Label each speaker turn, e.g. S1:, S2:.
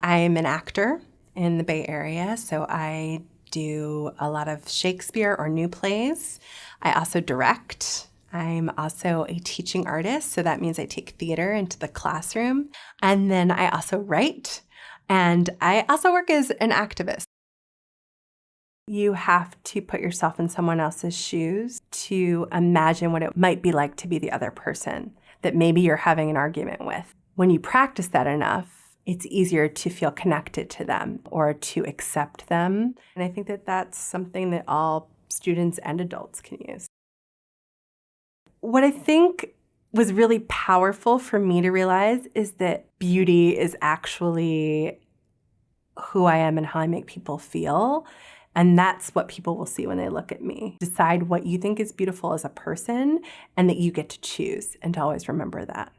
S1: I'm an actor in the Bay Area, so I do a lot of Shakespeare or new plays. I also direct. I'm also a teaching artist, so that means I take theater into the classroom. And then I also write, and I also work as an activist. You have to put yourself in someone else's shoes to imagine what it might be like to be the other person that maybe you're having an argument with. When you practice that enough, it's easier to feel connected to them or to accept them. And I think that that's something that all students and adults can use. What I think was really powerful for me to realize is that beauty is actually who I am and how I make people feel. And that's what people will see when they look at me. Decide what you think is beautiful as a person and that you get to choose, and to always remember that.